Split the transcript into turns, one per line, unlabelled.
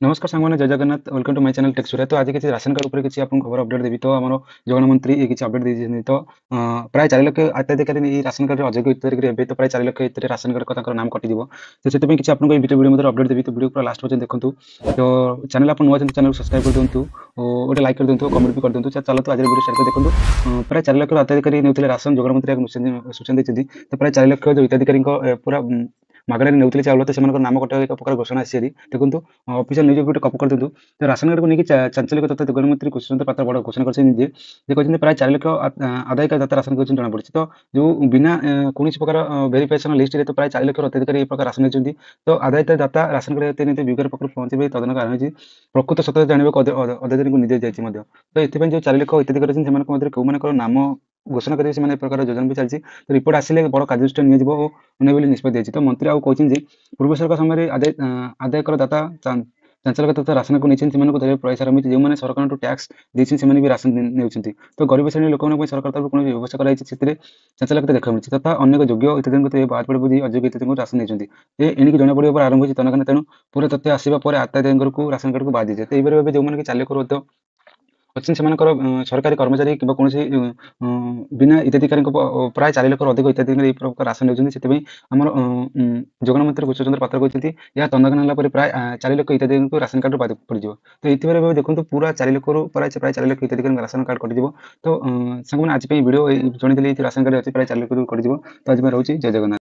नमस्कार सांगवान जय Jagannath welcome to my channel tech Surya. तो आज किसी राशन कार्ड ऊपर किसी आपन खबर अपडेट देबी। तो हमर जगन मंत्री ये किसी अपडेट देछि। तो प्राय 4 लाख हिताधिकारी ई राशन कार्ड अयोग्य हिताधिकारी हेबे। तो प्राय 4 लाख हितरे राशन कार्ड तांकर नाम कटि दिबो। तो सेते किसी आपन वीडियो मधे अपडेट देबी। तो वीडियो पूरा लास्ट पर्यंत देखंतु। तो चैनल आपन नुआ चैनल को सब्सक्राइब कर दियंतु और गोटे लाइक कर दियंतु, कमेंट भी कर दियंतु। चलो तो आज वीडियो स्टार्ट कर देखंतु। प्राय 4 लाख हिताधिकारी नेउथिले राशन जगन मंत्री सूचना दैछथि। तो प्राय 4 लाख जो हिताधिकारी पूरा मागणारे नेउथिले चाउल। तो सेमानकर नाम कटावे एक प्रकार घोषणा आसी देखंतु। ऑफिशियल न्यूज गुटे कॉपी कर दियंतु। तो राशन कार्ड को लेकिन चांचल्य तथा जगन मंत्री कुशवंत पात्र बड़ घोषणा करछिन जे कहछिन प्राय 4 लाख आदाय दाता राशन करछिन जणा पड़छि। तो जो बिना कोनोसी प्रकार वेरिफिकेशन लिस्ट रे तो प्राय 4 लाख अधिकारी ए प्रकार राशन नेछन्ति। तो आदाय दाता राशन कार्ड एते नीति विज्ञान पक्ष पहुंचबे तदन कारण होछि प्रकृत सत्य जानिबे अधिकारी को निर्देश जायछि मध्य। तो एथिपै जो 4 लाख हिताधिकारी छन सेमानक मध्य को मानकर नाम घोषणा करिवे सेमाने ए प्रकार योजना भी चलछि। तो रिपोर्ट आसिले बड़ कार्यदृष्टि निया जिवो ओने बोली निष्पत्ति दैछि। तो मंत्री आउ कहछिन जे पूर्व सरकार समय आदाय कर दाता चांचल्य तथा राशन को नहीं धरने प्रयास आरंभ जो सरकार टैक्स देती भी राशन नेउछन्ति। तो गरीब श्रेणी लोक सरकार तरफ कौन व्यवस्था कराई चांचल्य देखा मिली तथा अनेक योग्य हिताधिकारी बाद पड़े बुझी अयोग्य हिताधिकारी राशन नहीं एणिक जना पड़ा आरंभ होती तनखाना। तेणु पूरा तथ्य आसवा पर हिताधिकारी को राशन कार्ड को बाद दीजिए। तो ये जो मैंने चालू करो अच्छी सरकारी कर्मचारी कि कौन बिना हिताधिकारी प्राय 4 लाख अधिक हिताधिकारी प्रकार राशन नेउछन्ति। आम जगन मंत्री कुशवंत पात्र कहते यह तदंत है प्राय 4 लाख हिताधिकारी राशन कार्ड बाद पड़। तो ये देखो पूरा 4 लाख प्राय 4 लाख हिताधिकारी राशन कार्ड कटि। तो सांग आज वीडियो जन राशन कार्ड अच्छी प्राय 4 लाख कटि। तो आज रोचे जय जगन्नाथ।